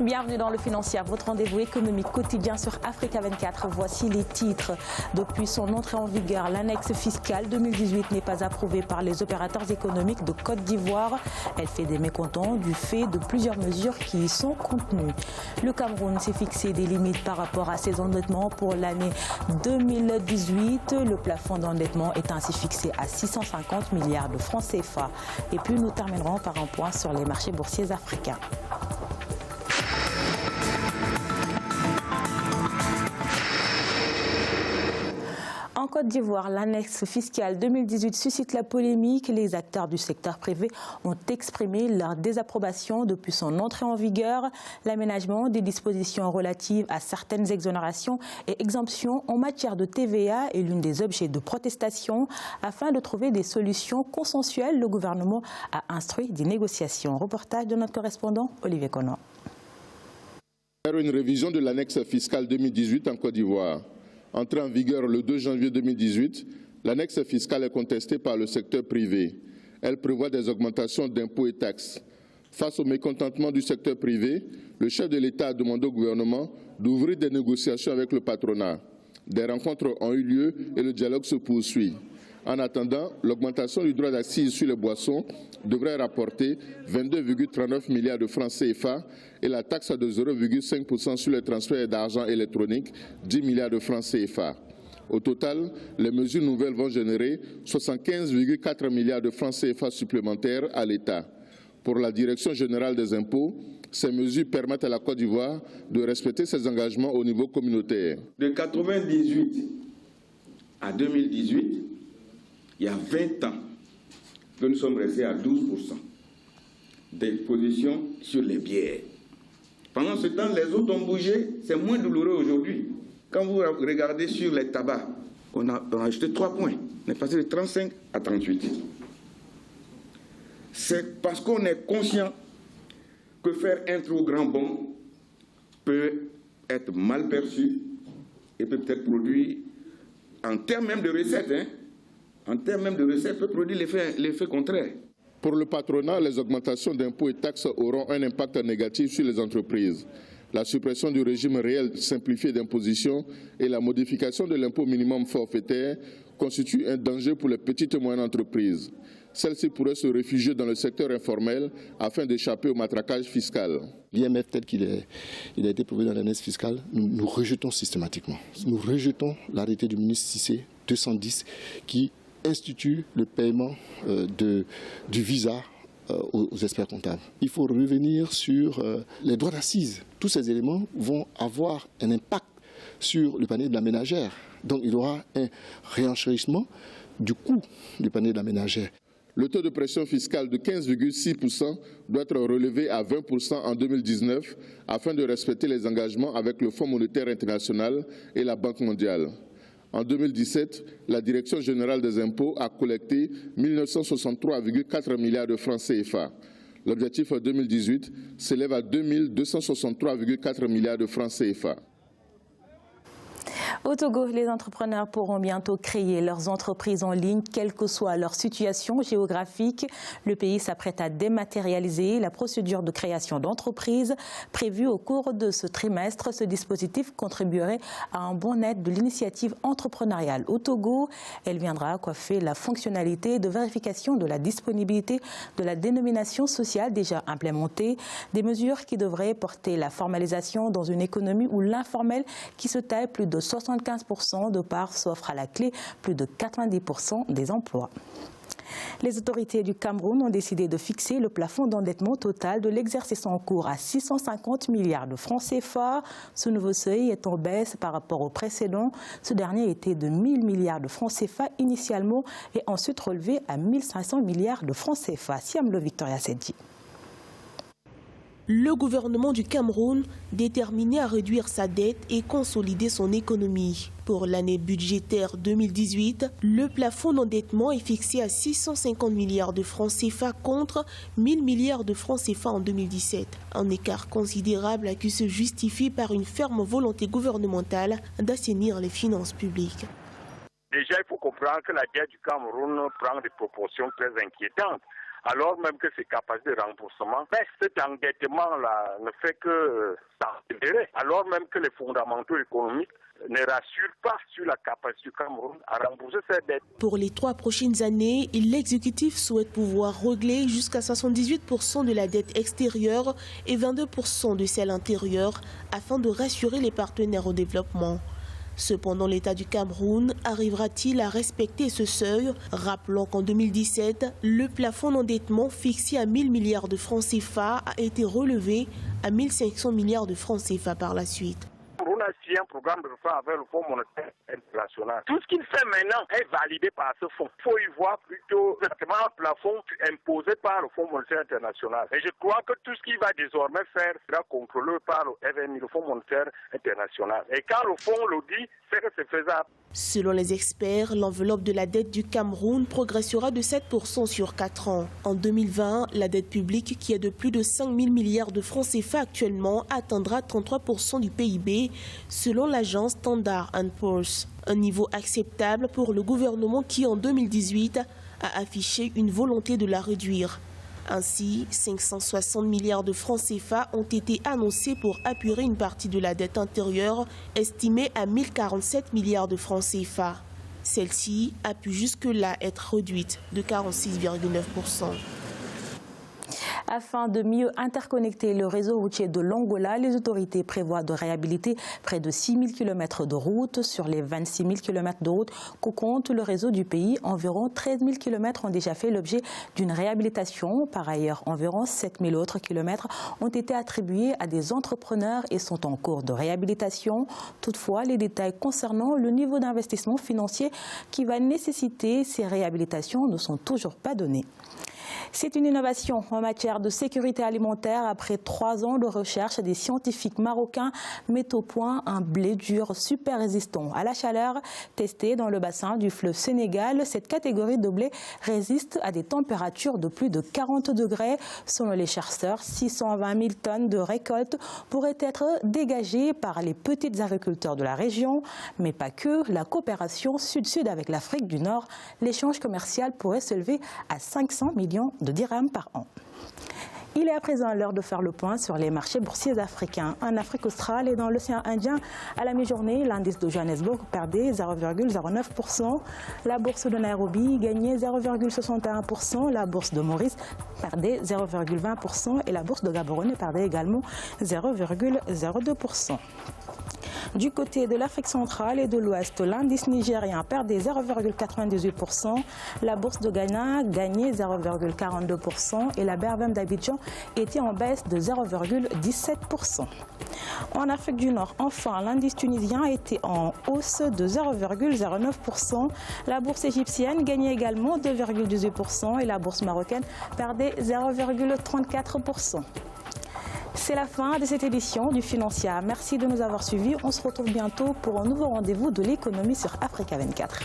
Bienvenue dans le Financier, votre rendez-vous économique quotidien sur Africa 24. Voici les titres. Depuis son entrée en vigueur, l'annexe fiscale 2018 n'est pas approuvée par les opérateurs économiques de Côte d'Ivoire. Elle fait des mécontents du fait de plusieurs mesures qui y sont contenues. Le Cameroun s'est fixé des limites par rapport à ses endettements pour l'année 2018. Le plafond d'endettement est ainsi fixé à 650 milliards de francs CFA. Et puis nous terminerons par un point sur les marchés boursiers africains. En Côte d'Ivoire, l'annexe fiscale 2018 suscite la polémique. Les acteurs du secteur privé ont exprimé leur désapprobation depuis son entrée en vigueur. L'aménagement des dispositions relatives à certaines exonérations et exemptions en matière de TVA est l'une des objets de protestation. Afin de trouver des solutions consensuelles, le gouvernement a instruit des négociations. Reportage de notre correspondant Olivier Conan. Une révision de l'annexe fiscale 2018 en Côte d'Ivoire. Entrée en vigueur le 2 janvier 2018, l'annexe fiscale est contestée par le secteur privé. Elle prévoit des augmentations d'impôts et taxes. Face au mécontentement du secteur privé, le chef de l'État a demandé au gouvernement d'ouvrir des négociations avec le patronat. Des rencontres ont eu lieu et le dialogue se poursuit. En attendant, l'augmentation du droit d'accise sur les boissons devrait rapporter 22,39 milliards de francs CFA et la taxe de 0,5% sur les transferts d'argent électronique, 10 milliards de francs CFA. Au total, les mesures nouvelles vont générer 75,4 milliards de francs CFA supplémentaires à l'État. Pour la Direction générale des impôts, ces mesures permettent à la Côte d'Ivoire de respecter ses engagements au niveau communautaire. De 1998 à 2018, il y a 20 ans que nous sommes restés à 12% d'exposition sur les bières. Pendant ce temps, les autres ont bougé, c'est moins douloureux aujourd'hui. Quand vous regardez sur les tabacs, on a ajouté 3 points. On est passé de 35 à 38. C'est parce qu'on est conscient que faire un trop grand bond peut être mal perçu et peut peut-être produire, en termes même de recettes, en termes même de recettes, peut produire l'effet contraire. Pour le patronat, les augmentations d'impôts et taxes auront un impact négatif sur les entreprises. La suppression du régime réel simplifié d'imposition et la modification de l'impôt minimum forfaitaire constituent un danger pour les petites et moyennes entreprises. Celles-ci pourraient se réfugier dans le secteur informel afin d'échapper au matraquage fiscal. L'IMF tel qu'il a été prouvé dans l'annexe fiscale, nous rejetons systématiquement. Nous rejetons l'arrêté du ministre Cissé 210 qui institue le paiement du visa aux experts comptables. Il faut revenir sur les droits d'assises. Tous ces éléments vont avoir un impact sur le panier de la ménagère. Donc il y aura un réenchérissement du coût du panier de la ménagère. Le taux de pression fiscale de 15,6% doit être relevé à 20% en 2019 afin de respecter les engagements avec le Fonds monétaire international et la Banque mondiale. En 2017, la Direction générale des impôts a collecté 1963,4 milliards de francs CFA. L'objectif en 2018 s'élève à 2263,4 milliards de francs CFA. Au Togo, les entrepreneurs pourront bientôt créer leurs entreprises en ligne, quelle que soit leur situation géographique. Le pays s'apprête à dématérialiser la procédure de création d'entreprises prévue au cours de ce trimestre. Ce dispositif contribuerait à un bond net de l'initiative entrepreneuriale au Togo. Elle viendra coiffer la fonctionnalité de vérification de la disponibilité de la dénomination sociale déjà implémentée. Des mesures qui devraient porter la formalisation dans une économie où l'informel qui se taille plus de 75% de parts s'offre à la clé plus de 90% des emplois. Les autorités du Cameroun ont décidé de fixer le plafond d'endettement total de l'exercice en cours à 650 milliards de francs CFA. Ce nouveau seuil est en baisse par rapport au précédent. Ce dernier était de 1 000 milliards de francs CFA initialement et ensuite relevé à 1 500 milliards de francs CFA. Siamlo Victoria Sedji. Le gouvernement du Cameroun déterminé à réduire sa dette et consolider son économie. Pour l'année budgétaire 2018, le plafond d'endettement est fixé à 650 milliards de francs CFA contre 1 000 milliards de francs CFA en 2017. Un écart considérable qui se justifie par une ferme volonté gouvernementale d'assainir les finances publiques. Déjà, il faut comprendre que la dette du Cameroun prend des proportions très inquiétantes. alors même que ses capacités de remboursement, mais cet endettement-là ne fait que s'accélérer, alors même que les fondamentaux économiques ne rassurent pas sur la capacité du Cameroun à rembourser ses dettes. Pour les 3 prochaines années, l'exécutif souhaite pouvoir régler jusqu'à 78% de la dette extérieure et 22% de celle intérieure afin de rassurer les partenaires au développement. Cependant, l'État du Cameroun arrivera-t-il à respecter ce seuil? Rappelons qu'en 2017, le plafond d'endettement fixé à 1000 milliards de francs CFA a été relevé à 1500 milliards de francs CFA par la suite. On a signé un programme de réforme avec le Fonds monétaire international. Tout ce qu'il fait maintenant est validé par ce fonds. Il faut y voir plutôt un plafond imposé par le Fonds monétaire international. Et je crois que tout ce qu'il va désormais faire sera contrôlé par le FMI, le Fonds monétaire international. Et quand le fonds le dit, c'est que c'est faisable. Selon les experts, l'enveloppe de la dette du Cameroun progressera de 7% sur 4 ans. En 2020, la dette publique, qui est de plus de 5 000 milliards de francs CFA actuellement, atteindra 33% du PIB, selon l'agence Standard & Poor's. Un niveau acceptable pour le gouvernement qui, en 2018, a affiché une volonté de la réduire. Ainsi, 560 milliards de francs CFA ont été annoncés pour apurer une partie de la dette intérieure estimée à 1047 milliards de francs CFA. Celle-ci a pu jusque-là être réduite de 46,9%. Afin de mieux interconnecter le réseau routier de l'Angola, les autorités prévoient de réhabiliter près de 6 000 km de route. Sur les 26 000 km de route que compte le réseau du pays, environ 13 000 km ont déjà fait l'objet d'une réhabilitation. Par ailleurs, environ 7 000 autres kilomètres ont été attribués à des entrepreneurs et sont en cours de réhabilitation. Toutefois, les détails concernant le niveau d'investissement financier qui va nécessiter ces réhabilitations ne sont toujours pas donnés. C'est une innovation en matière de sécurité alimentaire. Après 3 ans de recherche, des scientifiques marocains mettent au point un blé dur super résistant à la chaleur. Testé dans le bassin du fleuve Sénégal, cette catégorie de blé résiste à des températures de plus de 40 degrés. Selon les chercheurs, 620 000 tonnes de récolte pourraient être dégagées par les petits agriculteurs de la région. Mais pas que. La coopération sud-sud avec l'Afrique du Nord, l'échange commercial pourrait s'élever à 500 millions de dirhams par an. Il est à présent l'heure de faire le point sur les marchés boursiers africains. En Afrique australe et dans l'océan Indien, à la mi-journée, l'indice de Johannesburg perdait 0,09%. La bourse de Nairobi gagnait 0,61%. La bourse de Maurice perdait 0,20% et la bourse de Gaborone perdait également 0,02%. Du côté de l'Afrique centrale et de l'Ouest, l'indice nigérien perdait 0,98%, la bourse de Ghana gagnait 0,42% et la BRVM d'Abidjan était en baisse de 0,17%. En Afrique du Nord, enfin, l'indice tunisien était en hausse de 0,09%, la bourse égyptienne gagnait également 2,18% et la bourse marocaine perdait 0,34%. C'est la fin de cette édition du Financière. Merci de nous avoir suivis. On se retrouve bientôt pour un nouveau rendez-vous de l'économie sur Africa 24.